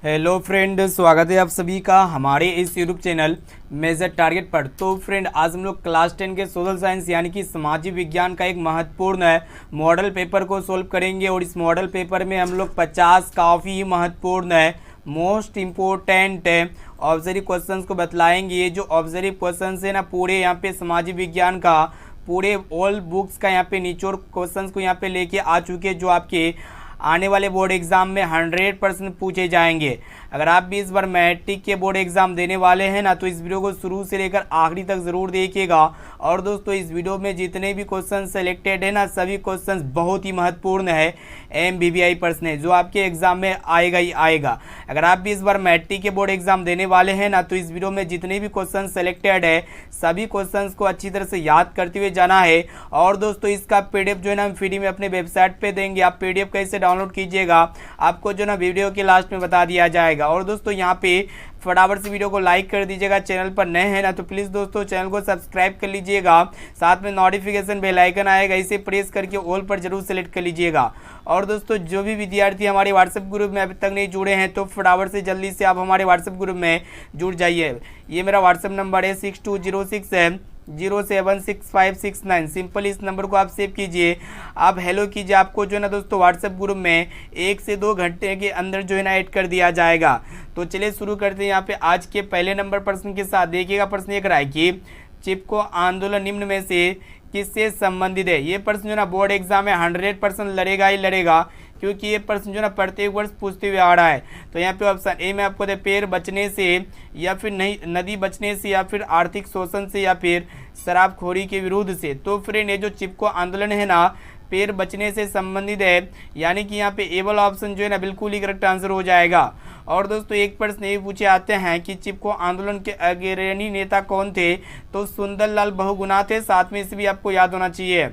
Hello friend, स्वागत है आप सभी का हमारे इस यूट्यूब चैनल मेजर टारगेट पर। तो फ्रेंड, आज हम लोग क्लास 10 के सोशल साइंस यानी कि सामाजिक विज्ञान का एक महत्वपूर्ण मॉडल पेपर को सोल्व करेंगे। और इस मॉडल पेपर में हम लोग 50 काफ़ी महत्वपूर्ण मोस्ट इम्पोर्टेंट ऑब्जर्व क्वेश्चंस को बतलाएंगे। ये जो ऑब्जर्व क्वेश्चंस है ना, पूरे यहाँ पे सामाजिक विज्ञान का पूरे ऑल बुक्स का यहाँ पे निचोड़ क्वेश्चंस को यहाँ पे लेके आ चुके हैं, जो आपके आने वाले बोर्ड एग्जाम में 100% पूछे जाएंगे। अगर आप भी इस बार मैट्रिक के बोर्ड एग्जाम देने वाले हैं ना, तो इस वीडियो को शुरू से लेकर आखिरी तक ज़रूर देखिएगा। और दोस्तों, इस वीडियो में जितने भी क्वेश्चन सेलेक्टेड है ना, सभी क्वेश्चन बहुत ही महत्वपूर्ण है MBBI प्रश्न है, जो आपके एग्जाम में आएगा ही आएगा। अगर आप भी इस बार मैट्रिक के बोर्ड एग्जाम देने वाले हैं ना, तो इस वीडियो में जितने भी क्वेश्चन सेलेक्टेड है, सभी क्वेश्चन को अच्छी तरह से याद करते हुए जाना है। और दोस्तों, इसका PDF जो है ना, हम फ्री में अपने वेबसाइट पे देंगे। आप PDF कैसे डाउनलोड कीजिएगा, आपको जो ना वीडियो के लास्ट में बता दिया जाएगा। और दोस्तों, यहाँ पे फटाफट से वीडियो को लाइक कर दीजिएगा। चैनल पर नए हैं ना, तो प्लीज़ दोस्तों चैनल को सब्सक्राइब कर लीजिएगा। साथ में नोटिफिकेशन बेल आइकन आएगा, इसे प्रेस करके ऑल पर जरूर सेलेक्ट कर लीजिएगा। और दोस्तों, जो भी विद्यार्थी हमारे व्हाट्सएप ग्रुप में अभी तक नहीं जुड़े हैं, तो फटाफट से जल्दी से आप हमारे व्हाट्सएप ग्रुप में जुड़ जाइए। ये मेरा व्हाट्सएप नंबर है 6206076569। सिंपल इस नंबर को आप सेव कीजिए, आप हेलो कीजिए। आपको जो है ना दोस्तों, व्हाट्सएप ग्रुप में 1 से 2 घंटे के अंदर जो है ना ऐड कर दिया जाएगा। तो चलिए शुरू करते हैं यहाँ पे आज के पहले नंबर प्रश्न के साथ। देखिएगा, प्रश्न ये रहा है कि चिपको आंदोलन निम्न में से किससे संबंधित है। ये प्रश्न जो ना बोर्ड एग्जाम में 100% लड़ेगा ही लड़ेगा, क्योंकि ये प्रश्न जो ना प्रत्येक वर्ष पूछते हुए आ रहा है। तो यहाँ पे ऑप्शन ए में आपको दे पेड़ बचने से, या फिर नहीं नदी बचने से, या फिर आर्थिक शोषण से, या फिर शराबखोरी के विरुद्ध से। तो फ्रेंड, ये जो चिपको आंदोलन है ना, पेड़ बचने से संबंधित है, यानी कि यहाँ पे ए वाला ऑप्शन जो है ना बिल्कुल ही करेक्ट आंसर हो जाएगा। और दोस्तों, एक प्रश्न ये पूछे आते हैं कि चिपको आंदोलन के अग्रणी नेता कौन थे। तो सुंदरलाल बहुगुणा थे, साथ में इसे भी आपको याद होना चाहिए।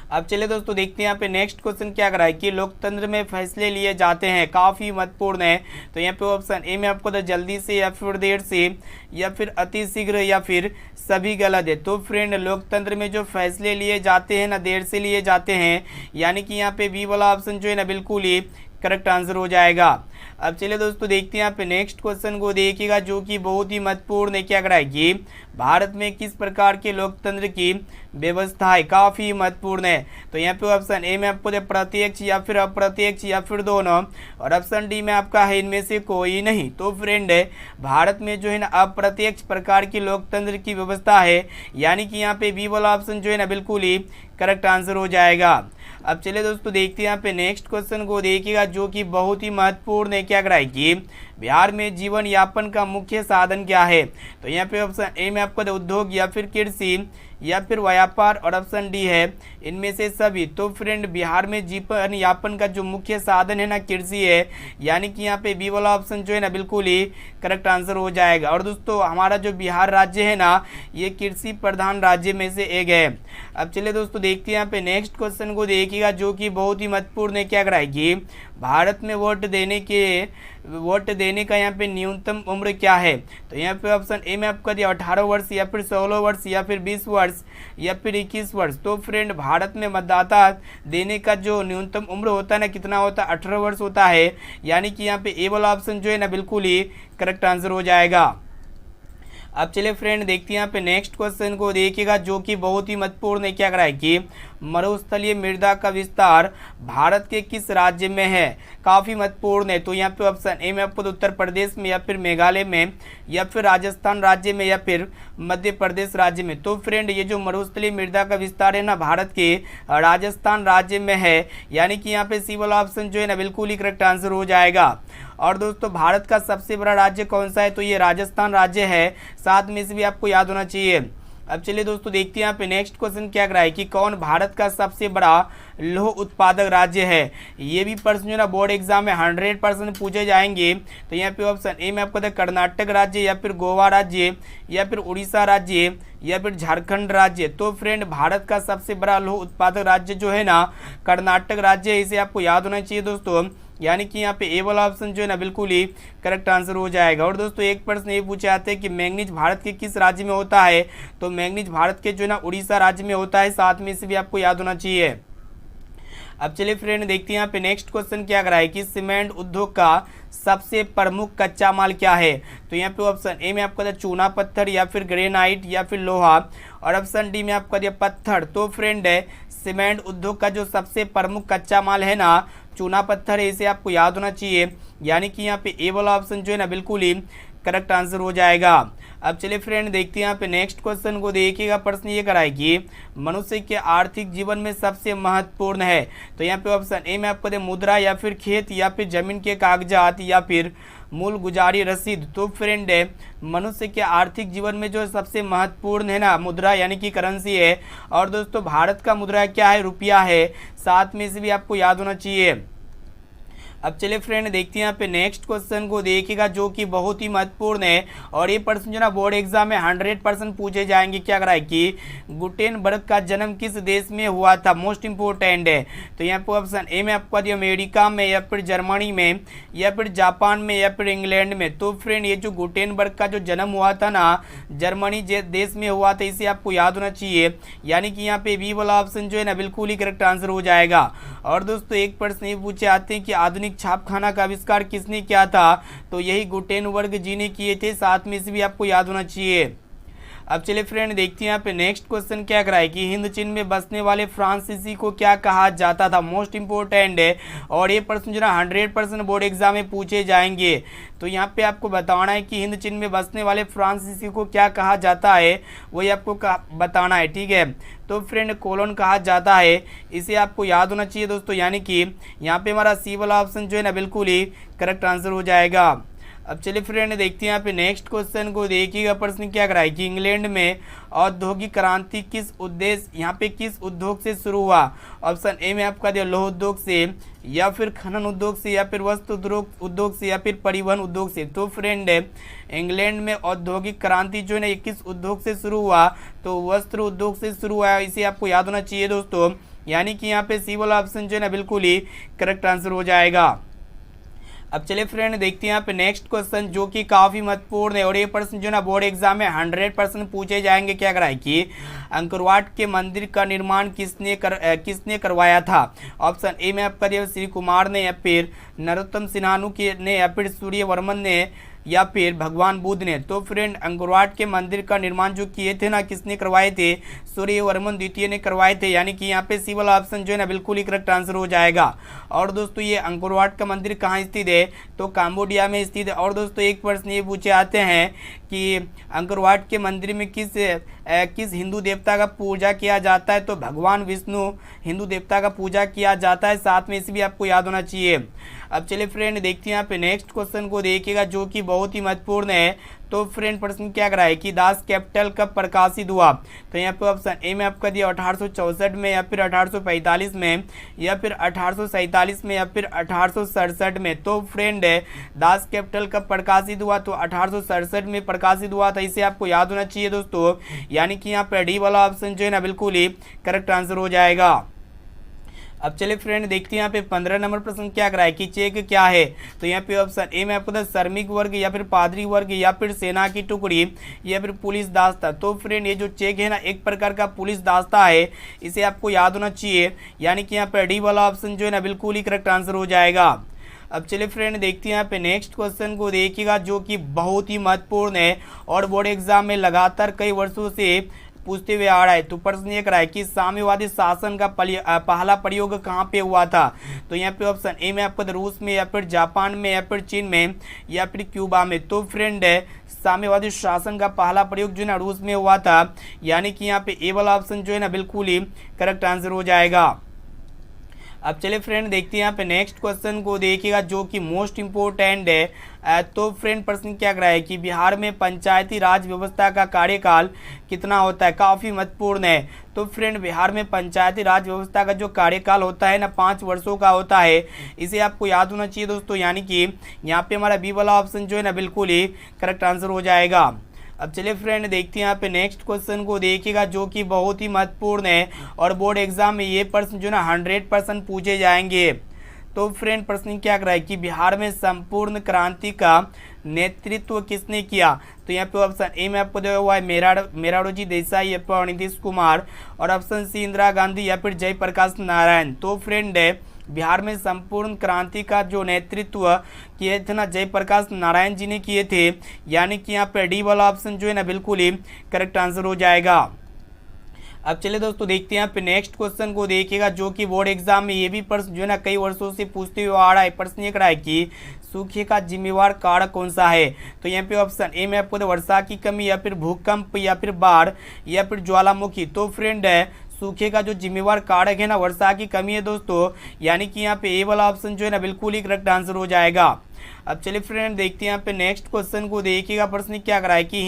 अब चलिए दोस्तों, देखते हैं यहाँ पे नेक्स्ट क्वेश्चन क्या कर रहा है कि लोकतंत्र में फैसले लिए जाते हैं, काफ़ी महत्वपूर्ण है। तो यहाँ पे ऑप्शन ए में आपको तो जल्दी से, या फिर देर से, या फिर अति शीघ्र, या फिर सभी गलत है। तो फ्रेंड, लोकतंत्र में जो फैसले लिए जाते हैं ना, देर से लिए जाते हैं, यानी कि यहाँ पे बी वाला ऑप्शन जो है ना बिल्कुल ही करेक्ट आंसर हो जाएगा। अब चलिए दोस्तों, देखते हैं यहाँ पे नेक्स्ट क्वेश्चन को देखिएगा, जो कि बहुत ही महत्वपूर्ण है। क्या कर रहा है कि भारत में किस प्रकार के लोकतंत्र की व्यवस्था है, काफ़ी महत्वपूर्ण है। तो यहाँ पे ऑप्शन ए में आपको प्रत्यक्ष, या फिर अप्रत्यक्ष, या फिर दोनों। और ऑप्शन डी में आपका है इनमें से कोई नहीं। तो फ्रेंड, भारत में जो है ना अप्रत्यक्ष प्रकार की लोकतंत्र की व्यवस्था है, यानी कि यहाँ पे बी वाला ऑप्शन जो है ना बिल्कुल ही करेक्ट आंसर हो जाएगा। अब चलिए दोस्तों, देखते हैं यहाँ पे नेक्स्ट क्वेश्चन को देखिएगा, जो कि बहुत ही महत्वपूर्ण है। क्या कराए कि बिहार में जीवन यापन का मुख्य साधन क्या है। तो यहाँ पे ऑप्शन ए में आपको उद्योग, या फिर कृषि, या फिर व्यापार, और ऑप्शन डी है इनमें से सभी। तो फ्रेंड, बिहार में जीवन यापन का जो मुख्य साधन है ना, कृषि है, यानी कि यहाँ पे बी वाला ऑप्शन जो है ना बिल्कुल ही करेक्ट आंसर हो जाएगा। और दोस्तों, हमारा जो बिहार राज्य है ना, ये कृषि प्रधान राज्य में से एक है। अब चलिए दोस्तों, देखते हैं यहाँ पे नेक्स्ट क्वेश्चन को देखिएगा, जो कि बहुत ही महत्वपूर्ण है। क्या कराएगी भारत में वोट देने का यहाँ पे न्यूनतम उम्र क्या है। तो यहाँ पे ऑप्शन ए में आपका दिया 18 वर्ष, या फिर 16 वर्ष, या फिर 20 वर्ष, या फिर 21 वर्ष। तो फ्रेंड, भारत में मतदाता देने का जो न्यूनतम उम्र होता है ना, कितना होता है, 18 वर्ष होता है। यानी कि यहाँ पे ए वाला ऑप्शन जो है ना बिल्कुल ही करेक्ट आंसर हो जाएगा। अब चलिए फ्रेंड, देखते हैं यहाँ पे नेक्स्ट क्वेश्चन को देखिएगा, जो कि बहुत ही महत्वपूर्ण है। क्या कर रहा है कि मरुस्थलीय मृदा का विस्तार भारत के किस राज्य में है, काफ़ी महत्वपूर्ण है। तो यहाँ पे ऑप्शन ए में आपको उत्तर प्रदेश में, या फिर मेघालय में, या फिर राजस्थान राज्य में, या फिर मध्य प्रदेश राज्य में। तो फ्रेंड, ये जो मरुस्थलीय मृदा का विस्तार है ना, भारत के राजस्थान राज्य में है, यानी कि यहाँ पे सी वाला ऑप्शन जो है ना बिल्कुल ही करेक्ट आंसर हो जाएगा। और दोस्तों, भारत का सबसे बड़ा राज्य कौन सा है। तो ये राजस्थान राज्य है, साथ में से भी आपको याद होना चाहिए। अब चलिए दोस्तों, देखते हैं यहाँ पे नेक्स्ट क्वेश्चन क्या कर रहा है कि कौन भारत का सबसे बड़ा लौह उत्पादक राज्य है। ये भी प्रश्न जो ना बोर्ड एग्जाम में 100% पूछे जाएंगे। तो यहाँ पे ऑप्शन ए में आपको था कर्नाटक राज्य, या फिर गोवा राज्य, या फिर उड़ीसा राज्य, या फिर झारखंड राज्य। तो फ्रेंड, भारत का सबसे बड़ा लौह उत्पादक राज्य जो है ना कर्नाटक राज्य है, इसे आपको याद होना चाहिए दोस्तों। यानी कि यहाँ पे ए वाला ऑप्शन जो है ना बिल्कुल ही करेक्ट आंसर हो जाएगा। और दोस्तों, एक प्रश्न ये पूछे जाते हैं कि मैंगनीज भारत के किस राज्य में होता है। तो मैंगनीज भारत के जो है ना उड़ीसा राज्य में होता है, साथ में इसे भी आपको याद होना चाहिए। अब चलिए फ्रेंड देखते हैं यहाँ पे नेक्स्ट क्वेश्चन क्या कर रहा है कि सीमेंट उद्योग का सबसे प्रमुख कच्चा माल क्या है। तो यहाँ पे ऑप्शन ए में आपको दिया चूना पत्थर या फिर ग्रेनाइट या फिर लोहा, और ऑप्शन डी में आपको दिया पत्थर। तो फ्रेंड सीमेंट उद्योग का जो सबसे प्रमुख कच्चा माल है ना चूना पत्थर है, इसे आपको याद होना चाहिए, यानी कि यहाँ पे ए वाला ऑप्शन जो है ना बिल्कुल ही करेक्ट आंसर हो जाएगा। अब चलिए फ्रेंड देखते हैं यहाँ पे नेक्स्ट क्वेश्चन को देखिएगा। प्रश्न ये कराए कि मनुष्य के आर्थिक जीवन में सबसे महत्वपूर्ण है। तो यहाँ पे ऑप्शन ए में आपको दे मुद्रा या फिर खेत या फिर जमीन के कागजात या फिर मूल गुजारी रसीद। तो फ्रेंड मनुष्य के आर्थिक जीवन में जो सबसे महत्वपूर्ण है ना मुद्रा यानी कि करेंसी है, और दोस्तों भारत का मुद्रा क्या है, रुपया है, साथ में से भी आपको याद होना चाहिए। अब चलिए फ्रेंड देखते हैं यहाँ पे नेक्स्ट क्वेश्चन को देखिएगा जो कि बहुत ही महत्वपूर्ण है, और ये प्रश्न जो ना बोर्ड एग्जाम में 100% पूछे जाएंगे। क्या करा है कि गुटेनबर्ग का जन्म किस देश में हुआ था, मोस्ट इंपोर्टेंट है। तो यहाँ पे ऑप्शन ए में आपको दिया अमेरिका में या फिर जर्मनी में या फिर जापान में या फिर इंग्लैंड में। तो फ्रेंड ये जो गुटेनबर्ग का जो जन्म हुआ था ना जर्मनी देश में हुआ था, इसे आपको याद होना चाहिए, यानी कि यहाँ पे बी वाला ऑप्शन जो है ना बिल्कुल ही करेक्ट आंसर हो जाएगा। और दोस्तों एक प्रश्न ये पूछे आते हैं कि आधुनिक छापखाना का आविष्कार किसने किया था। तो यही गुटेनबर्ग जी ने किए थे, साथ में से भी आपको याद होना चाहिए। अब चलिए फ्रेंड देखते हैं यहाँ पे नेक्स्ट क्वेश्चन क्या कराए कि हिंद चीन में बसने वाले फ्रांसीसी को क्या कहा जाता था, मोस्ट इंपोर्टेंट है, और ये प्रश्न जो ना 100% बोर्ड एग्जाम में पूछे जाएंगे। तो यहाँ पे आपको बताना है कि हिंद चीन में बसने वाले फ्रांसीसी को क्या कहा जाता है, वही आपको बताना है, ठीक है। तो फ्रेंड कोलोन कहा जाता है, इसे आपको याद होना चाहिए दोस्तों, यानी कि यहाँ पे हमारा सी वाला ऑप्शन जो है ना बिल्कुल ही करेक्ट आंसर हो जाएगा। अब चलिए फ्रेंड देखते हैं यहाँ पे नेक्स्ट क्वेश्चन को देखिएगा। प्रश्न क्या कराए कि इंग्लैंड में औद्योगिक क्रांति किस उद्देश्य यहाँ पे किस उद्योग से शुरू हुआ। ऑप्शन ए में आपका दिया लौह उद्योग से या फिर खनन उद्योग से या फिर वस्त्र उद्योग से या फिर परिवहन उद्योग से। तो फ्रेंड इंग्लैंड में औद्योगिक क्रांति जो है ना किस उद्योग से शुरू हुआ, तो वस्त्र उद्योग से शुरू हुआ, इसे आपको याद होना चाहिए दोस्तों, यानी कि यहाँ पे सी वाला ऑप्शन जो है ना बिल्कुल ही करेक्ट आंसर हो जाएगा। अब चलिए फ्रेंड देखते हैं यहाँ पे नेक्स्ट क्वेश्चन जो कि काफ़ी महत्वपूर्ण है, और ये प्रश्न जो ना बोर्ड एग्जाम में 100% पूछे जाएंगे। क्या कराए कि अंकरवाट के मंदिर का निर्माण किसने करवाया था। ऑप्शन ए में आपका दिया श्री कुमार ने या फिर नरोत्तम सिन्हानु ने या फिर सूर्यवर्मन ने या फिर भगवान बुद्ध ने। तो फ्रेंड अंकरवाट के मंदिर का निर्माण जो किए थे ना किसने करवाए थे, सूर्यवर्मन द्वितीय ने करवाए थे, यानी कि यहाँ पे सी वाला ऑप्शन जो है ना बिल्कुल ही करेक्ट आंसर हो जाएगा। और दोस्तों ये अंकरवाट का मंदिर कहाँ स्थित है, तो काम्बोडिया में स्थित है। और दोस्तों एक प्रश्न ये पूछे आते हैं कि अंकरवाट के मंदिर में किस हिंदू देवता का पूजा किया जाता है, तो भगवान विष्णु हिंदू देवता का पूजा किया जाता है, साथ में इसे भी आपको याद होना चाहिए। अब चलिए फ्रेंड देखते हैं यहाँ पे नेक्स्ट क्वेश्चन को देखिएगा जो कि बहुत ही महत्वपूर्ण है। तो फ्रेंड प्रश्न क्या कराए कि दास कैपिटल कब प्रकाशित हुआ। तो यहाँ पे ऑप्शन ए में आपका दिया 1864 में या फिर 1845 में या फिर 1847 में या फिर 1867 में। तो फ्रेंड दास कैपिटल कब प्रकाशित हुआ, तो 1867 में प्रकाशित हुआ था, इसे आपको याद होना चाहिए दोस्तों, यानी कि यहाँ पे डी वाला ऑप्शन जो है ना बिल्कुल ही करेक्ट आंसर हो जाएगा। अब चलिए फ्रेंड देखते हैं यहाँ पे 15 नंबर प्रश्न क्या कराए कि चेक क्या है। तो यहाँ पे ऑप्शन ए में आपको श्रमिक वर्ग या फिर पादरी वर्ग या फिर सेना की टुकड़ी या फिर पुलिस दास्ता। तो फ्रेंड ये जो चेक है ना एक प्रकार का पुलिस दास्ता है, इसे आपको याद होना चाहिए, यानी कि यहाँ पे डी वाला ऑप्शन जो है ना बिल्कुल ही करेक्ट आंसर हो जाएगा। अब चलिए फ्रेंड देखते हैं यहाँ पे नेक्स्ट क्वेश्चन को देखिएगा जो कि बहुत ही महत्वपूर्ण है और बोर्ड एग्जाम में लगातार कई वर्षों से पूछते हुए आ रहा है। तो प्रश्न ये कराए कि साम्यवादी शासन का पहला प्रयोग कहाँ पे हुआ था। तो यहाँ पे ऑप्शन ए में आपको रूस में या फिर जापान में या फिर चीन में या फिर क्यूबा में। तो फ्रेंड साम्यवादी शासन का पहला प्रयोग जो है ना रूस में हुआ था, यानी कि यहाँ पे ए वाला ऑप्शन जो है ना बिल्कुल ही करेक्ट आंसर हो जाएगा। अब चलिए फ्रेंड देखते हैं यहाँ पे नेक्स्ट क्वेश्चन को देखिएगा जो कि मोस्ट इम्पोर्टेंट है। तो फ्रेंड प्रश्न क्या कर रहा है कि बिहार में पंचायती राज व्यवस्था का कार्यकाल कितना होता है, काफ़ी महत्वपूर्ण है। तो फ्रेंड बिहार में पंचायती राज व्यवस्था का जो कार्यकाल होता है ना 5 वर्षों का होता है, इसे आपको याद होना चाहिए दोस्तों, यानी कि यहाँ पे हमारा बी वाला ऑप्शन जो है ना बिल्कुल ही करेक्ट आंसर हो जाएगा। अब चलिए फ्रेंड देखते हैं यहाँ पे नेक्स्ट क्वेश्चन को देखिएगा जो कि बहुत ही महत्वपूर्ण है और बोर्ड एग्जाम में ये प्रश्न जो ना 100% पूछे जाएंगे। तो फ्रेंड प्रश्न क्या कर रहा है कि बिहार में संपूर्ण क्रांति का नेतृत्व किसने किया? तो यहाँ पे ऑप्शन ए में आपको दिया हुआ है मोरारजी देसाई या फिर नीतीश कुमार, और ऑप्शन सी इंदिरा गांधी या फिर जयप्रकाश नारायण। तो फ्रेंड बिहार में संपूर्ण क्रांति का जो नेतृत्व किए थे ना जयप्रकाश नारायण जी ने किए थे, यानी कि यहाँ पे डी वाला ऑप्शन जो है ना बिल्कुल ही करेक्ट आंसर हो जाएगा। अब चलिए दोस्तों देखते हैं यहाँ पे नेक्स्ट क्वेश्चन को देखिएगा, जो कि बोर्ड एग्जाम में ये भी प्रश्न जो है ना कई वर्षों से पूछते हुए आ रहा है। प्रश्न ये रहा है कि सूखे का जिम्मेवार कारक कौन सा है? तो यहाँ पे ऑप्शन ए में आपको वर्षा की कमी या फिर भूकंप या फिर बाढ़ या फिर ज्वालामुखी। तो फ्रेंड सूखे का जो जिम्मेवार कारक है ना वर्षा की कमी है दोस्तों, यानी कि यहाँ पे ए वाला ऑप्शन जो है ना बिल्कुल ही करेक्ट आंसर हो जाएगा। अब चलिए फ्रेंड देखते हैं यहाँ पे नेक्स्ट क्वेश्चन को देखिएगा। प्रश्न क्या कर रहा है कि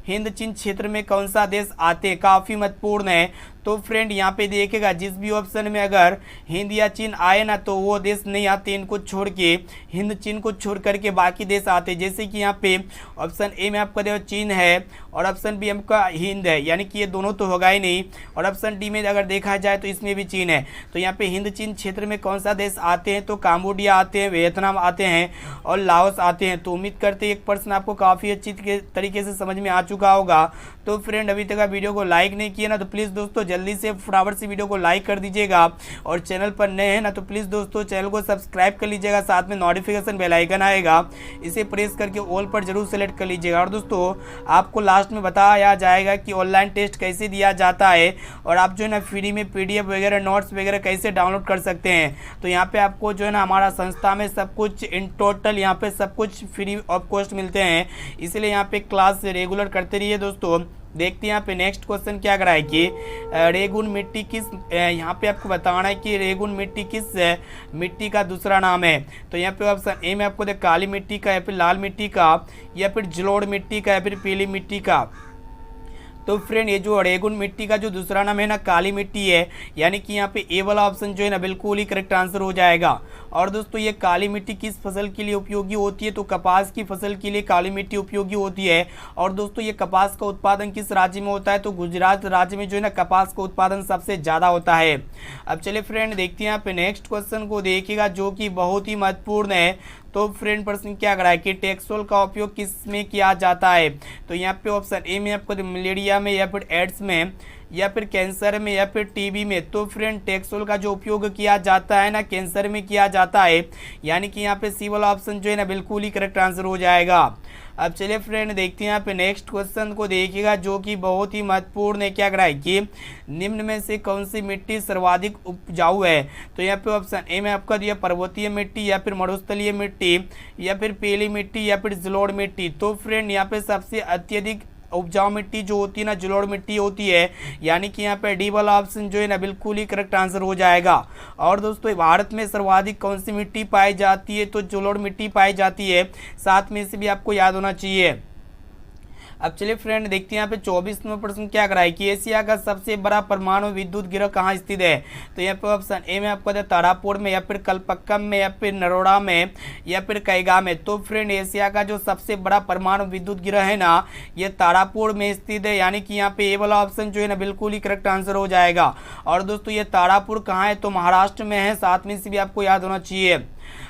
हिंद चीन क्षेत्र में कौन सा देश आते हैं? काफ़ी महत्वपूर्ण है। तो फ्रेंड यहाँ पे देखिएगा जिस भी ऑप्शन में अगर हिंद या चीन आए ना तो वो देश नहीं आते, इनको छोड़ के हिंद चीन को छोड़ करके बाकी देश आते, जैसे कि यहाँ पे ऑप्शन ए में आपका देखो चीन है और ऑप्शन बी आपका हिंद है, यानी कि ये दोनों तो होगा ही नहीं, और ऑप्शन डी में अगर देखा जाए तो इसमें भी चीन है। तो यहाँ पे हिंद चीन क्षेत्र में कौन सा देश आते हैं? तो काम्बोडिया आते हैं, वियतनाम आते हैं और लाओस आते हैं। तो उम्मीद करते हैं एक प्रश्न आपको काफ़ी अच्छी तरीके से समझ में आ चुका होगा। तो फ्रेंड अभी तक वीडियो को लाइक नहीं किया ना तो प्लीज़ दोस्तों जल्दी से फटाफट से वीडियो को लाइक कर दीजिएगा, और चैनल पर नए हैं ना तो प्लीज़ दोस्तों चैनल को सब्सक्राइब कर लीजिएगा, साथ में नोटिफिकेशन बेल आइकन आएगा, इसे प्रेस करके ऑल पर जरूर सेलेक्ट कर लीजिएगा। और दोस्तों आपको लास्ट में बताया जाएगा कि ऑनलाइन टेस्ट कैसे दिया जाता है और आप जो है ना फ्री में PDF वगैरह नोट्स वगैरह कैसे डाउनलोड कर सकते हैं। तो यहाँ पे आपको जो है ना हमारा संस्था में सब कुछ इन टोटल यहाँ पे सब कुछ फ्री ऑफ कॉस्ट मिलते हैं, इसलिए यहाँ पे क्लास रेगुलर करते रहिए दोस्तों। देखते हैं यहाँ पे नेक्स्ट क्वेश्चन क्या करा है कि रेगुन मिट्टी किस, यहाँ पे आपको बताना है कि रेगुन मिट्टी किस मिट्टी का दूसरा नाम है? तो यहाँ पे ऑप्शन ए में आपको देख काली मिट्टी का या फिर लाल मिट्टी का या फिर जलोढ़ मिट्टी का या फिर पीली मिट्टी का। तो फ्रेंड ये जो रेगुन मिट्टी का जो दूसरा नाम है ना काली मिट्टी है, यानी कि यहाँ पे ए वाला ऑप्शन जो है ना बिल्कुल ही करेक्ट आंसर हो जाएगा। और दोस्तों ये काली मिट्टी किस फसल के लिए उपयोगी होती है? तो कपास की फसल के लिए काली मिट्टी उपयोगी होती है। और दोस्तों ये कपास का उत्पादन किस राज्य में होता है? तो गुजरात राज्य में जो है ना कपास का उत्पादन सबसे ज़्यादा होता है। अब चलिए फ्रेंड देखते हैं यहाँ पे नेक्स्ट क्वेश्चन को देखिएगा, जो कि बहुत ही महत्वपूर्ण है। तो फ्रेंड प्रश्न क्या कर रहा है कि टेक्सोल का उपयोग किस में किया जाता है? तो यहाँ पे ऑप्शन ए में आपको मलेरिया में या फिर एड्स में या फिर कैंसर में या फिर टीबी में। तो फ्रेंड टेक्सोल का जो उपयोग किया जाता है ना कैंसर में किया जाता है, यानी कि यहाँ पे सी वाला ऑप्शन जो है ना बिल्कुल ही करेक्ट आंसर हो जाएगा। अब चलिए फ्रेंड देखते हैं यहाँ पे नेक्स्ट क्वेश्चन को देखिएगा, जो कि बहुत ही महत्वपूर्ण है। क्या करा है कि निम्न में से कौन सी मिट्टी सर्वाधिक उपजाऊ है? तो यहाँ पे ऑप्शन ए में आपका दिया पर्वतीय मिट्टी या फिर मरुस्थलीय मिट्टी या फिर पीली मिट्टी या फिर जलोढ़ मिट्टी। तो फ्रेंड यहाँ पे सबसे अत्यधिक उपजाऊ मिट्टी जो होती है ना जलोढ़ मिट्टी होती है, यानी कि यहाँ पे डी वाला ऑप्शन जो है ना बिल्कुल ही करेक्ट आंसर हो जाएगा। और दोस्तों भारत में सर्वाधिक कौन सी मिट्टी पाई जाती है? तो जलोढ़ मिट्टी पाई जाती है, साथ में से भी आपको याद होना चाहिए। अब चलिए फ्रेंड देखते हैं यहाँ पे 24वां प्रश्न क्या करा है कि एशिया का सबसे बड़ा परमाणु विद्युत गृह कहाँ स्थित है? तो यहाँ पे ऑप्शन ए में आपको तारापुर में या फिर कलपक्कम में या फिर नरोड़ा में या फिर कैगा में। तो फ्रेंड एशिया का जो सबसे बड़ा परमाणु विद्युत गृह है ना ये तारापुर में स्थित है, यानी कि यहाँ पे ए वाला ऑप्शन जो है ना बिल्कुल ही करेक्ट आंसर हो जाएगा। और दोस्तों ये तारापुर कहाँ है? तो महाराष्ट्र में है, साथ में से भी आपको याद होना चाहिए।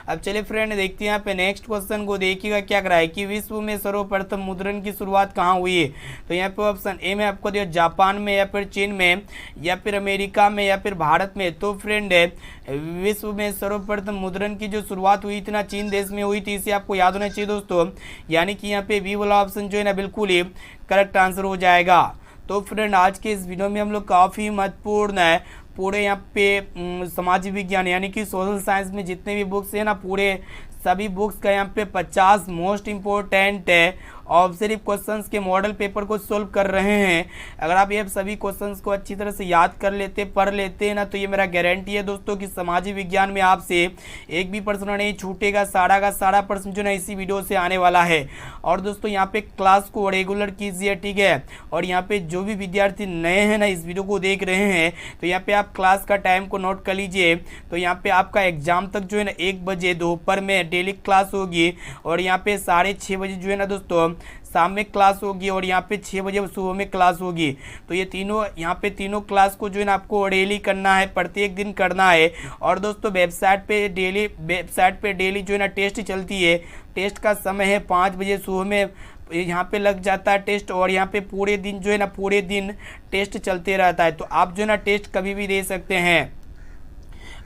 अब चलिए फ्रेंड देखते हैं यहाँ पे नेक्स्ट क्वेश्चन को देखिएगा क्या करा है कि विश्व में सर्वप्रथम मुद्रण की शुरुआत कहाँ हुई है? तो यहाँ पे ऑप्शन ए में आपको दिया जापान में या फिर चीन में या फिर अमेरिका में या फिर भारत में। तो फ्रेंड विश्व में सर्वप्रथम मुद्रण की जो शुरुआत हुई थी ना चीन देश में हुई थी, इसे आपको याद होना चाहिए दोस्तों, यानी कि यहाँ पे बी वाला ऑप्शन जो है ना बिल्कुल ही करेक्ट आंसर हो जाएगा। तो फ्रेंड आज के इस वीडियो में हम लोग काफ़ी महत्वपूर्ण है पूरे यहाँ पे समाज विज्ञान यानी कि सोशल साइंस में जितने भी बुक्स हैं ना पूरे सभी बुक्स का यहाँ पे 50 मोस्ट इम्पोर्टेंट ऑब्जर्व क्वेश्चंस के मॉडल पेपर को सोल्व कर रहे हैं। अगर आप ये सभी क्वेश्चंस को अच्छी तरह से याद कर लेते पढ़ लेते हैं ना तो ये मेरा गारंटी है दोस्तों कि समाजी विज्ञान में आपसे एक भी प्रश्न नहीं छूटेगा, सारा का सारा प्रश्न जो है इसी वीडियो से आने वाला है। और दोस्तों यहाँ पे क्लास को रेगुलर कीजिए, ठीक है। और यहाँ पे जो भी विद्यार्थी नए हैं ना इस वीडियो को देख रहे हैं तो यहाँ पे आप क्लास का टाइम को नोट कर लीजिए। तो यहाँ पे आपका एग्जाम तक जो है ना 1 बजे दोपहर में डेली क्लास होगी और यहाँ पे 6:30 बजे जो है ना दोस्तों शाम में क्लास होगी और यहाँ पे 6 बजे सुबह में क्लास होगी। तो ये तीनों यहाँ पे तीनों क्लास को जो है ना आपको डेली करना है, प्रत्येक दिन करना है। और दोस्तों वेबसाइट पे डेली जो है ना टेस्ट चलती है। टेस्ट का समय है 5 बजे सुबह में यहाँ पे लग जाता है टेस्ट, और यहाँ पे पूरे दिन जो है ना पूरे दिन टेस्ट चलते रहता है। तो आप जो है ना टेस्ट कभी भी दे सकते हैं।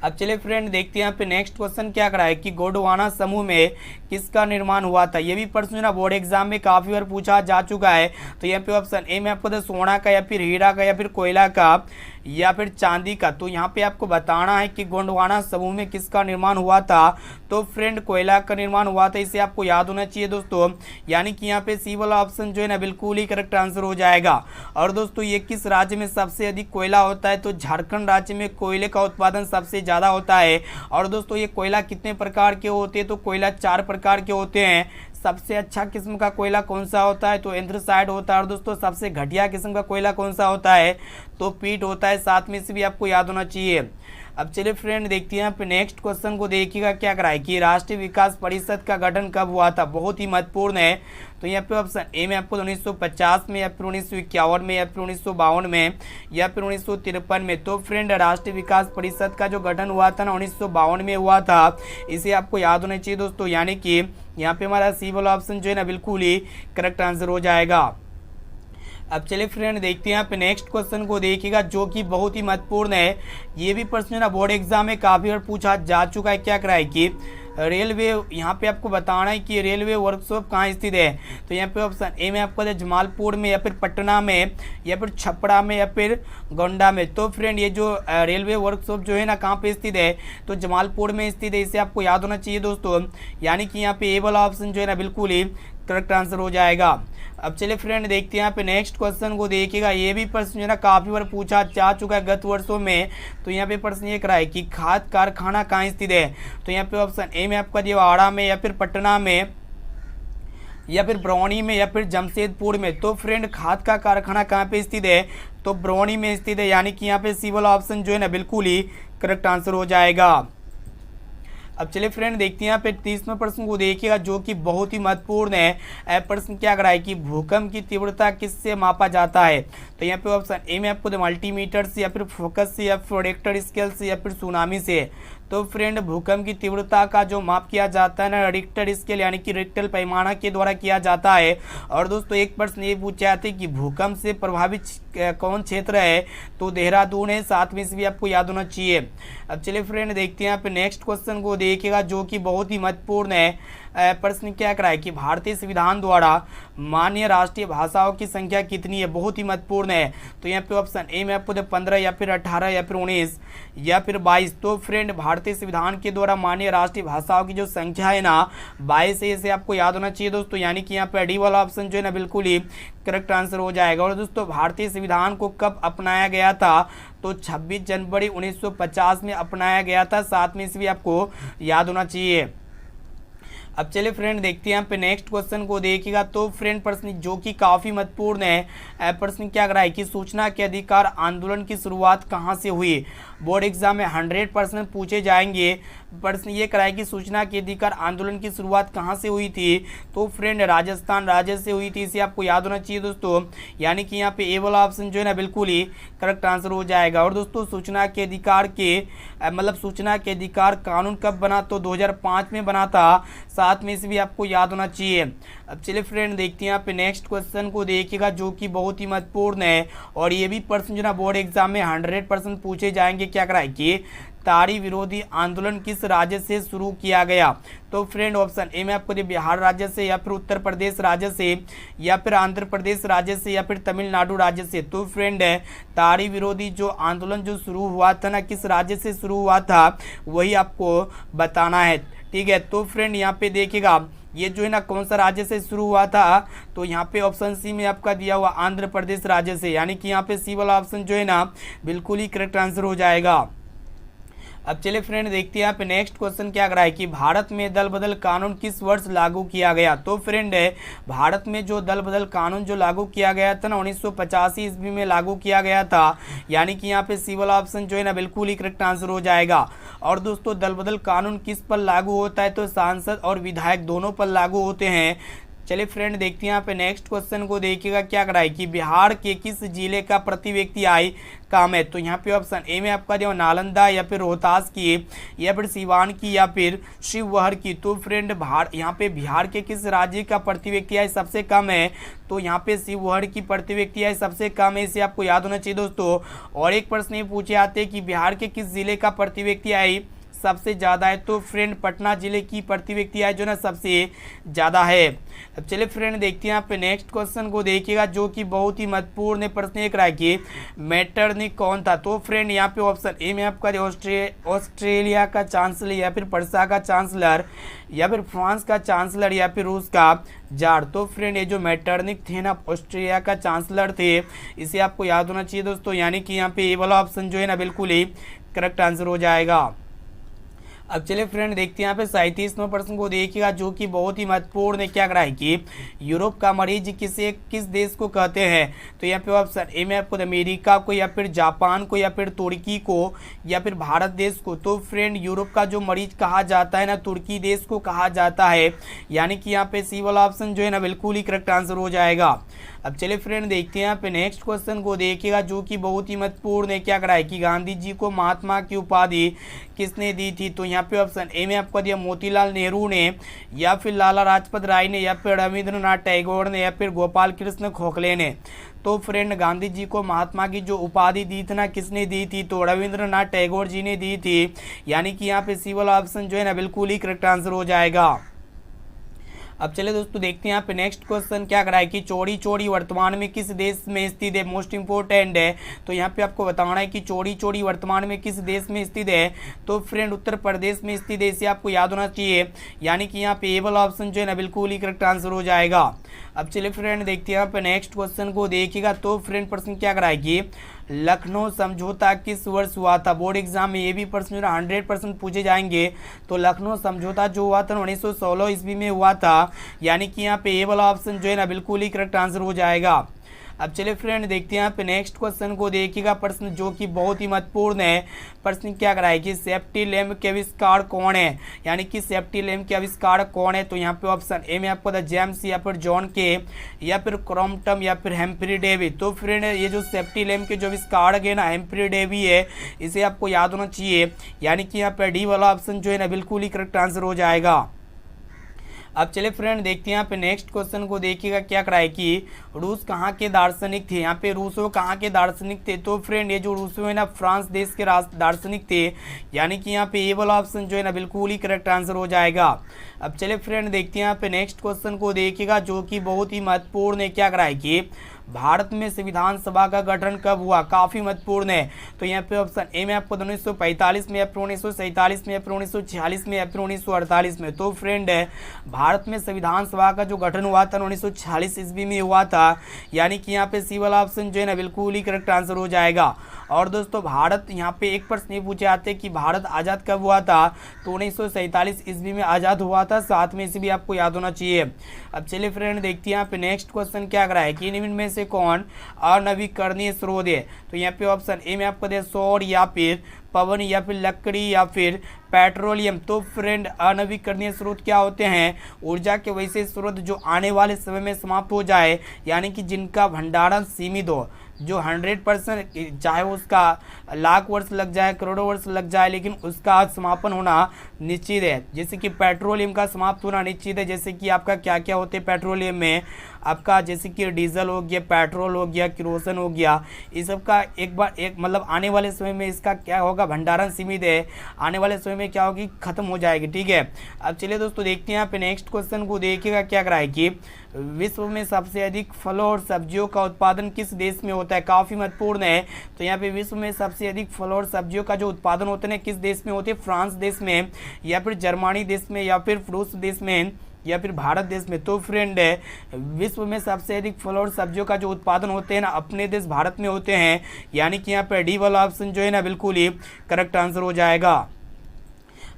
अब चलिए फ्रेंड देखते हैं यहाँ पे नेक्स्ट क्वेश्चन क्या करा है कि गोंडवाना समूह में किसका निर्माण हुआ था। ये भी प्रश्न ना बोर्ड एग्जाम में काफ़ी बार पूछा जा चुका है। तो यहाँ पे ऑप्शन ए में आपको तो सोना का, या फिर हीरा का, या फिर कोयला का, या फिर चांदी का। तो यहाँ पे आपको बताना है कि गोंडवाना समूह में किसका निर्माण हुआ था। तो फ्रेंड कोयला का निर्माण हुआ था, इसे आपको याद होना चाहिए दोस्तों। यानी कि यहाँ पे सी वाला ऑप्शन जो है ना बिल्कुल ही करेक्ट आंसर हो जाएगा। और दोस्तों ये किस राज्य में सबसे अधिक कोयला होता है, तो झारखंड राज्य में कोयले का उत्पादन सबसे ज़्यादा होता है। और दोस्तों ये कोयला कितने प्रकार के होते हैं, तो कोयला 4 प्रकार के होते हैं। सबसे अच्छा किस्म का कोयला कौन सा होता है, तो एंथ्रासाइड होता है। और दोस्तों सबसे घटिया किस्म का कोयला कौन सा होता है, तो पीट होता है। साथ में से भी आपको याद होना चाहिए। अब चलिए फ्रेंड देखते हैं यहाँ पे नेक्स्ट क्वेश्चन को देखिएगा क्या कराए कि राष्ट्रीय विकास परिषद का गठन कब हुआ था। बहुत ही महत्वपूर्ण है। तो यहाँ पे ऑप्शन ए में आपको 1950 में, या फिर 1951 में, या फिर 1952 में, या फिर 1953 में। तो फ्रेंड राष्ट्रीय विकास परिषद का जो गठन हुआ था ना 1952 में हुआ था। इसे आपको याद होना चाहिए दोस्तों। यानी कि यहाँ पे हमारा सी वाला ऑप्शन जो है ना बिल्कुल ही करेक्ट आंसर हो जाएगा। अब चलिए फ्रेंड देखते हैं यहाँ पे नेक्स्ट क्वेश्चन को देखिएगा जो कि बहुत ही महत्वपूर्ण है। ये भी प्रश्न ना बोर्ड एग्जाम में काफ़ी बार पूछा जा चुका है। क्या कराए कि रेलवे, यहाँ पे आपको बताना है कि रेलवे वर्कशॉप कहाँ स्थित है। तो यहाँ पे ऑप्शन ए में आपको है जमालपुर में, या फिर पटना में, या फिर छपरा में, या फिर गोंडा में। तो फ्रेंड ये जो रेलवे वर्कशॉप जो है ना कहाँ पे स्थित है, तो जमालपुर में स्थित है। इसे आपको याद होना चाहिए दोस्तों। यानी कि यहाँ पे ए वाला ऑप्शन जो है ना बिल्कुल ही करेक्ट आंसर हो जाएगा। अब चलिए फ्रेंड देखते हैं यहाँ पे नेक्स्ट क्वेश्चन को देखिएगा। ये भी प्रश्न जो है ना काफ़ी बार पूछा जा चुका है गत वर्षों में। तो यहाँ पे प्रश्न ये करा है कि खाद कारखाना कहाँ स्थित है। तो यहाँ पे ऑप्शन ए में आपका दिवाड़ा में, या फिर पटना में, या फिर बरौनी में, या फिर जमशेदपुर में। तो फ्रेंड खाद का कारखाना कहाँ पे स्थित है, तो बरौनी में स्थित है। यानी कि यहाँ पे सी वाला ऑप्शन जो है ना बिल्कुल ही करेक्ट आंसर हो जाएगा। अब चलिए फ्रेंड देखते हैं यहाँ पे 30वें प्रश्न को देखिएगा जो कि बहुत ही महत्वपूर्ण है। प्रश्न क्या कराए कि भूकंप की तीव्रता किससे मापा जाता है। तो यहाँ पे ऑप्शन ए में आपको मल्टीमीटर से, या फिर फोकस से, या फिर रिक्टर स्केल से, या फिर सुनामी से। तो फ्रेंड भूकंप की तीव्रता का जो माप किया जाता है ना रिक्टर स्केल यानी कि रिक्टर पैमाना के द्वारा किया जाता है। और दोस्तों एक प्रश्न ये पूछा जाता है कि भूकंप से प्रभावित कौन क्षेत्र है, तो देहरादून है। साथ में से भी आपको याद होना चाहिए। अब चलिए फ्रेंड देखते हैं यहाँ पे नेक्स्ट क्वेश्चन को देखिएगा जो कि बहुत ही महत्वपूर्ण है। प्रश्न क्या कराए कि भारतीय संविधान द्वारा मान्य राष्ट्रीय भाषाओं की संख्या कितनी है। बहुत ही महत्वपूर्ण है। तो यहाँ पे ऑप्शन ए में आपको 15, या फिर 18, या फिर 19, या फिर 22। तो फ्रेंड भारतीय संविधान के द्वारा मान्य राष्ट्रीय भाषाओं की जो संख्या है ना 22 है। इसे आपको याद होना चाहिए दोस्तों। यानी कि यहाँ पे डी वाला ऑप्शन जो है ना बिल्कुल ही करेक्ट आंसर हो जाएगा। और दोस्तों भारतीय संविधान को कब अपनाया गया था, तो 26 जनवरी 1950 में अपनाया गया था। साथ में इसे भी आपको याद होना चाहिए। अब चलिए फ्रेंड देखते हैं यहाँ पे नेक्स्ट क्वेश्चन को देखिएगा। तो फ्रेंड प्रश्न जो कि काफ़ी महत्वपूर्ण है। प्रश्न क्या कर रहा है कि सूचना के अधिकार आंदोलन की शुरुआत कहाँ से हुई। बोर्ड एग्जाम में 100% पूछे जाएंगे। प्रश्न ये कराए कि सूचना के अधिकार आंदोलन की शुरुआत कहाँ से हुई थी। तो फ्रेंड राजस्थान राज्य से हुई थी। इसे आपको याद होना चाहिए दोस्तों। यानी कि यहाँ पे ए वाला ऑप्शन जो है ना बिल्कुल ही करेक्ट आंसर हो जाएगा। और दोस्तों सूचना के अधिकार के मतलब सूचना के अधिकार कानून कब बना, तो 2005 में बना था। साथ में इसे भी आपको याद होना चाहिए। अब चलिए फ्रेंड देखते हैं यहाँ पे नेक्स्ट क्वेश्चन को देखिएगा जो कि बहुत ही महत्वपूर्ण है। और ये भी प्रश्न जो ना बोर्ड एग्जाम में 100% पूछे जाएंगे। क्या कराए कि ताड़ी विरोधी आंदोलन किस राज्य से शुरू किया गया। तो फ्रेंड ऑप्शन ए में आपको बिहार राज्य से, या फिर उत्तर प्रदेश राज्य से, या फिर आंध्र प्रदेश राज्य से, या फिर तमिलनाडु राज्य से। तो फ्रेंड ताड़ी विरोधी जो आंदोलन जो शुरू हुआ था ना किस राज्य से शुरू हुआ था वही आपको बताना है। ठीक है। तो फ्रेंड यहाँ पे देखिएगा ये जो है ना कौन सा राज्य से शुरू हुआ था, तो यहाँ पे ऑप्शन सी में आपका दिया हुआ आंध्र प्रदेश राज्य से। यानी कि यहाँ पे सी वाला ऑप्शन जो है ना बिल्कुल ही करेक्ट आंसर हो जाएगा। अब चलिए फ्रेंड देखते हैं यहाँ पे नेक्स्ट क्वेश्चन क्या कर रहा है कि भारत में दल बदल कानून किस वर्ष लागू किया गया। तो फ्रेंड भारत में जो दल बदल कानून जो लागू किया गया था ना 1985 ईस्वी में लागू किया गया था। यानी कि यहाँ पे सी वाला ऑप्शन जो है ना बिल्कुल ही करेक्ट आंसर हो जाएगा। और दोस्तों दल बदल कानून किस पर लागू होता है, तो सांसद और विधायक दोनों पर लागू होते हैं। चलिए फ्रेंड देखते हैं यहाँ पे नेक्स्ट क्वेश्चन को, देखिएगा क्या करा है कि बिहार के किस जिले का प्रति व्यक्ति आय कम है। तो यहाँ पे ऑप्शन ए में आपका जो नालंदा या फिर रोहतास की या फिर सिवान की या फिर शिवहर की। तो फ्रेंड यहाँ पे बिहार के किस राज्य का प्रति व्यक्ति आय सबसे कम है, तो यहाँ पे शिवहर की प्रति व्यक्ति आय सबसे कम है, इसे आपको याद होना चाहिए दोस्तों। और एक प्रश्न ये पूछे आते हैं कि बिहार के किस जिले का प्रति व्यक्ति आय सबसे ज़्यादा है। तो फ्रेंड पटना जिले की प्रति व्यक्ति आय जो ना सबसे ज़्यादा है। अब चलिए फ्रेंड देखते हैं यहाँ पे नेक्स्ट क्वेश्चन को, देखिएगा जो कि बहुत ही महत्वपूर्ण प्रश्न एक रहा कि मेटरनिक कौन था। तो फ्रेंड यहाँ पे ऑप्शन ए में आपका ऑस्ट्रेलिया का चांसलर या फिर पर्सा का चांसलर या फिर फ्रांस का चांसलर या फिर रूस का जार। तो फ्रेंड ये जो मेटरनिक थे ना ऑस्ट्रेलिया का चांसलर थे, इसे आपको याद होना चाहिए दोस्तों। यानी कि यहाँ पे ये वाला ऑप्शन जो है ना बिल्कुल ही करेक्ट आंसर हो जाएगा। अब चलिए फ्रेंड देखते हैं यहाँ पे 37वां प्रश्न को, देखिएगा जो कि बहुत ही महत्वपूर्ण है क्या करा है कि यूरोप का मरीज किस देश को कहते हैं। तो यहाँ पे ऑप्शन ए में आपको अमेरिका को या फिर जापान को या फिर तुर्की को या फिर भारत देश को। तो फ्रेंड यूरोप का जो मरीज कहा जाता है ना तुर्की देश को कहा जाता है, यानी कि यहाँ पे सी वाला ऑप्शन जो है ना बिल्कुल ही करेक्ट आंसर हो जाएगा। अब चलिए फ्रेंड देखते हैं यहाँ पे नेक्स्ट क्वेश्चन को, देखिएगा जो कि बहुत ही महत्वपूर्ण है क्या करा है कि गांधी जी को महात्मा की उपाधि किसने दी थी। तो यहाँ पे ऑप्शन ए में आपको दिया मोतीलाल नेहरू ने या फिर लाला लाजपत राय ने या फिर रविंद्रनाथ टैगोर ने या फिर गोपाल कृष्ण गोखले ने। तो फ्रेंड गांधी जी को महात्मा की जो उपाधि दी थी ना किसने दी थी, तो रविंद्रनाथ टैगोर जी ने दी थी। यानी कि यहाँ पे सी वाला ऑप्शन जो है ना बिल्कुल ही करेक्ट आंसर हो जाएगा। अब चलिए दोस्तों देखते हैं यहाँ पे नेक्स्ट क्वेश्चन क्या कराए कि चौड़ी चौड़ी वर्तमान में किस देश में स्थित है, मोस्ट इंपोर्टेंट है। तो यहाँ पे आपको बताना है कि चौड़ी चौड़ी वर्तमान में किस देश में स्थित है। तो फ्रेंड उत्तर प्रदेश में स्थित है, इसे आपको याद होना चाहिए। यानी कि यहाँ पे ए वाला ऑप्शन जो है ना बिल्कुल ही करेक्ट आंसर हो जाएगा। अब चलिए फ्रेंड देखते हैं यहाँ पे नेक्स्ट क्वेश्चन को, देखिएगा तो फ्रेंड प्रश्न क्या कराएगी लखनऊ समझौता किस वर्ष हुआ था। बोर्ड एग्जाम में ये भी प्रश्न 100% पूछे जाएंगे। तो लखनऊ समझौता जो हुआ था 1916 ईस्वी में हुआ था। यानी कि यहाँ पे ए वाला ऑप्शन जो है ना बिल्कुल ही करेक्ट आंसर हो जाएगा। अब चलिए फ्रेंड देखते हैं यहाँ पे नेक्स्ट क्वेश्चन को, देखिएगा प्रश्न जो कि बहुत ही महत्वपूर्ण है। प्रश्न क्या कराए कि सेफ्टी लैम्प के आविष्कार कौन है, यानी कि सेफ्टी लैम्प के आविष्कार कौन है। तो यहाँ पे ऑप्शन ए में आपको द जेम्स या फिर जॉन के या फिर क्रॉम्पटन या फिर हेम्फ्री डेवी। तो फ्रेंड ये जो सेफ्टी लैम्प के जो आविष्कार है ना हेम्फ्री डेवी है, इसे आपको याद होना चाहिए। यानी कि यहाँ पे डी वाला ऑप्शन जो है ना बिल्कुल ही करेक्ट आंसर हो जाएगा। अब चलिए फ्रेंड देखते हैं यहाँ पे नेक्स्ट क्वेश्चन को, देखिएगा क्या कराए कि रूस कहाँ के दार्शनिक थे। यहाँ पे रूसो कहाँ के दार्शनिक थे। तो फ्रेंड ये जो रूसो है ना फ्रांस देश के दार्शनिक थे। यानी कि यहाँ पे ये वाला ऑप्शन जो है ना बिल्कुल ही करेक्ट आंसर हो जाएगा। अब चलिए फ्रेंड देखते हैं यहाँ पे नेक्स्ट क्वेश्चन को, देखिएगा जो कि बहुत ही महत्वपूर्ण है क्या कराए कि भारत में संविधान सभा का गठन कब हुआ, काफ़ी महत्वपूर्ण है। तो यहाँ पे ऑप्शन ए में आपको 1945 में या फिर 1947 में या फिर 1946 में या फिर 1948 में। तो फ्रेंड है भारत में संविधान सभा का जो गठन हुआ था 1946 ईस्वी में हुआ था। यानी कि यहाँ पे सी वाला ऑप्शन जो है ना बिल्कुल ही करेक्ट आंसर हो जाएगा। और दोस्तों भारत यहाँ पे एक प्रश्न ये पूछे आते हैं कि भारत आज़ाद कब हुआ था। तो 1947 ईस्वी में आज़ाद हुआ था, साथ में इसे भी आपको याद होना चाहिए। अब चलिए फ्रेंड देखते हैं यहाँ पे नेक्स्ट क्वेश्चन क्या करा है कि निम्न में से कौन अनवीकरणीय स्रोत है। तो यहाँ पे ऑप्शन ए में आपको दे सौर या फिर पवन या फिर लकड़ी या फिर पेट्रोलियम। तो फ्रेंड अनवीकरणीय स्रोत क्या होते हैं, ऊर्जा के वैसे स्रोत जो आने वाले समय में समाप्त हो जाए, यानी कि जिनका भंडारण सीमित हो, जो 100% चाहे उसका लाख वर्ष लग जाए करोड़ों वर्ष लग जाए लेकिन उसका समापन होना निश्चित है। जैसे कि पेट्रोलियम का समाप्त होना निश्चित है। जैसे कि आपका क्या क्या होते हैं पेट्रोलियम में, आपका जैसे कि डीजल हो गया, पेट्रोल हो गया, किरोसिन हो गया, इस सब का एक मतलब आने वाले समय में इसका क्या होगा, भंडारण सीमित है, आने वाले समय में क्या होगी, खत्म हो जाएगी। ठीक है, अब चलिए दोस्तों देखते हैं यहाँ पे नेक्स्ट क्वेश्चन को, देखिएगा क्या कराए कि विश्व में सबसे अधिक फलों और सब्जियों का उत्पादन किस देश में होता है। काफ़ी महत्वपूर्ण है। तो यहाँ पे विश्व में सबसे अधिक फलों और सब्जियों का जो उत्पादन होते हैं किस देश में होते हैं, फ्रांस देश में या फिर जर्मनी देश में या फिर रूस देश में या फिर भारत देश में। तो फ्रेंड है विश्व में सबसे अधिक फलों और सब्जियों का जो उत्पादन होते हैं ना अपने देश भारत में होते हैं। यानी कि यहाँ पर डी वाला ऑप्शन जो है ना बिल्कुल ही करेक्ट आंसर हो जाएगा।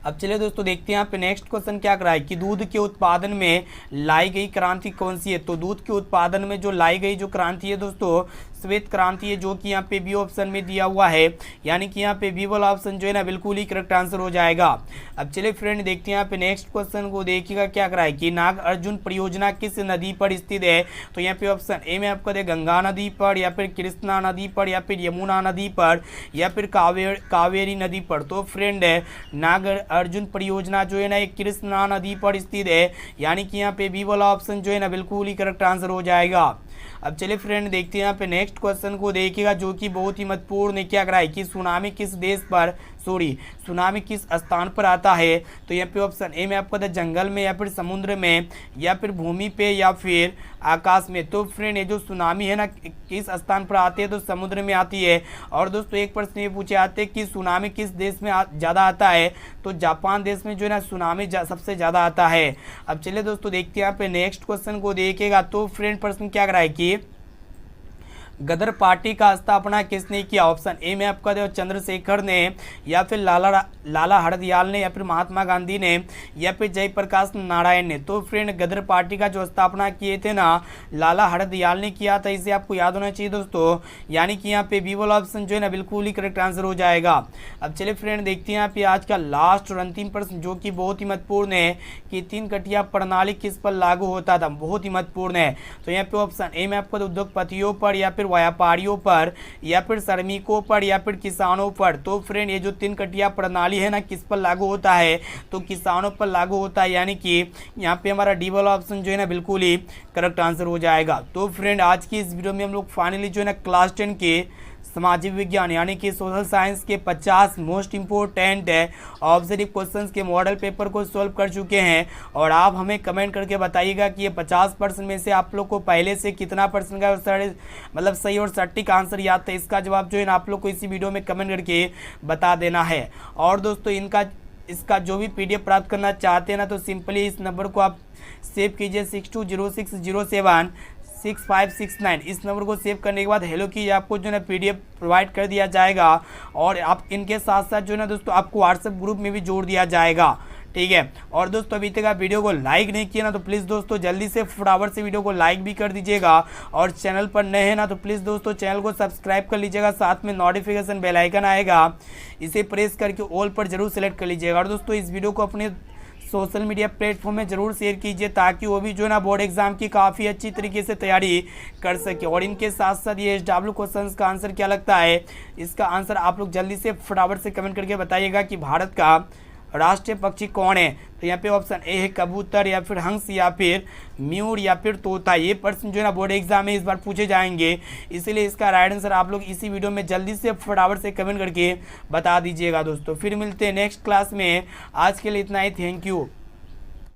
अब चलिए दोस्तों देखते हैं यहाँ पे नेक्स्ट क्वेश्चन क्या करा है कि दूध के उत्पादन में लाई गई क्रांति कौन सी है। तो दूध के उत्पादन में जो लाई गई जो क्रांति है दोस्तों श्वेत क्रांति है, जो कि यहाँ पे बी ऑप्शन में दिया हुआ है, यानी कि यहाँ पे बी वाला ऑप्शन जो है ना बिल्कुल ही करेक्ट आंसर हो जाएगा। अब चलिए फ्रेंड देखते हैं यहाँ पे नेक्स्ट क्वेश्चन को, देखिएगा क्या करा है कि नाग अर्जुन परियोजना किस नदी पर स्थित है। तो यहाँ पे ऑप्शन ए में आपका दे गंगा नदी पर, या फिर कृष्णा नदी पर, या फिर यमुना नदी पर, या फिर कावेरी नदी पर। तो फ्रेंड नाग अर्जुन परियोजना जो है ना एक कृष्णा नदी पर स्थित है, यानी कि यहाँ पे बी वाला ऑप्शन जो है ना बिल्कुल ही करेक्ट आंसर हो जाएगा। अब चलिए फ्रेंड देखते हैं यहाँ पे नेक्स्ट क्वेश्चन को, देखिएगा जो कि बहुत ही महत्वपूर्ण है। क्या करा है कि सुनामी किस स्थान पर आता है। तो यहाँ पे ऑप्शन ए में आपको जंगल में, या फिर समुद्र में, या फिर भूमि पे, या फिर आकाश में। तो फ्रेंड ये जो सुनामी है ना किस स्थान पर आती है, तो समुद्र में आती है। और दोस्तों एक प्रश्न ये पूछे आते हैं कि सुनामी किस देश में ज़्यादा आता है। तो जापान देश में जो है ना सुनामी सबसे ज़्यादा आता है। अब चलिए दोस्तों देखते हैं यहाँ पे नेक्स्ट क्वेश्चन को, देखिएगा तो फ्रेंड प्रश्न क्या करा है कि गदर पार्टी का स्थापना किसने किया। ऑप्शन ए में आपका दे चंद्रशेखर ने, या फिर लाला हरदयाल ने, या फिर महात्मा गांधी ने, या फिर जयप्रकाश नारायण ने। तो फ्रेंड गदर पार्टी का जो स्थापना किए थे ना लाला हरदयाल ने किया था, इसे आपको याद होना चाहिए दोस्तों, यानी कि यहाँ पे बी वाला ऑप्शन जो है ना बिल्कुल ही करेक्ट आंसर हो जाएगा। अब चलिए फ्रेंड देखते हैं यहाँ पे आज का लास्ट और अंतिम प्रश्न, जो कि बहुत ही महत्वपूर्ण है कि 3 कटिया प्रणाली किस पर लागू होता था। बहुत ही महत्वपूर्ण है। तो यहाँ पे ऑप्शन ए में आपको उद्योगपतियों पर, या फिर व्यापारियों पर, या फिर श्रमिकों पर, या फिर किसानों पर। तो फ्रेंड ये जो 3 कटिया प्रणाली है ना किस पर लागू होता है, तो किसानों पर लागू होता है, यानी कि यहाँ पे हमारा डी वाला ऑप्शन जो है ना बिल्कुल ही करेक्ट आंसर हो जाएगा। तो फ्रेंड आज की इस वीडियो में हम लोग फाइनली जो है ना क्लास 10 के सामाजिक विज्ञान यानी कि सोशल साइंस के 50 मोस्ट इम्पोर्टेंट ऑब्जेक्टिव क्वेश्चंस के मॉडल पेपर को सॉल्व कर चुके हैं। और आप हमें कमेंट करके बताइएगा कि ये 50% में से आप लोग को पहले से कितना परसेंट का मतलब सही और सटीक आंसर याद था। इसका जवाब जो है ना आप लोग को इसी वीडियो में कमेंट करके बता देना है। और दोस्तों इसका जो भी PDF प्राप्त करना चाहते हैं ना, तो सिंपली इस नंबर को आप सेव कीजिए 6206076569। इस नंबर को सेव करने के बाद हेलो कीजिए, आपको जो है ना PDF प्रोवाइड कर दिया जाएगा। और आप इनके साथ साथ जो है ना दोस्तों आपको व्हाट्सएप ग्रुप में भी जोड़ दिया जाएगा, ठीक है। और दोस्तों अभी तक आप वीडियो को लाइक नहीं किया ना, तो प्लीज़ दोस्तों जल्दी से फटाफट से वीडियो को लाइक भी कर दीजिएगा। और चैनल पर नए हैं ना, तो प्लीज़ दोस्तों चैनल को सब्सक्राइब कर लीजिएगा, साथ में नोटिफिकेशन बेल आइकन आएगा, इसे प्रेस करके ऑल पर जरूर सेलेक्ट कर लीजिएगा। और दोस्तों इस वीडियो को अपने सोशल मीडिया प्लेटफॉर्म में ज़रूर शेयर कीजिए, ताकि वो भी जो है ना बोर्ड एग्जाम की काफ़ी अच्छी तरीके से तैयारी कर सके। और इनके साथ साथ ये SW क्वेश्चन का आंसर क्या लगता है, इसका आंसर आप लोग जल्दी से फटाफट से कमेंट करके बताइएगा कि भारत का राष्ट्रीय पक्षी कौन है। तो यहाँ पे ऑप्शन ए है कबूतर, या फिर हंस, या फिर म्यूर, या फिर तोता। ये प्रश्न जो है ना बोर्ड एग्जाम में इस बार पूछे जाएंगे, इसलिए इसका राइट आंसर आप लोग इसी वीडियो में जल्दी से फटाफट से कमेंट करके बता दीजिएगा। दोस्तों फिर मिलते हैं नेक्स्ट क्लास में, आज के लिए इतना ही, थैंक यू।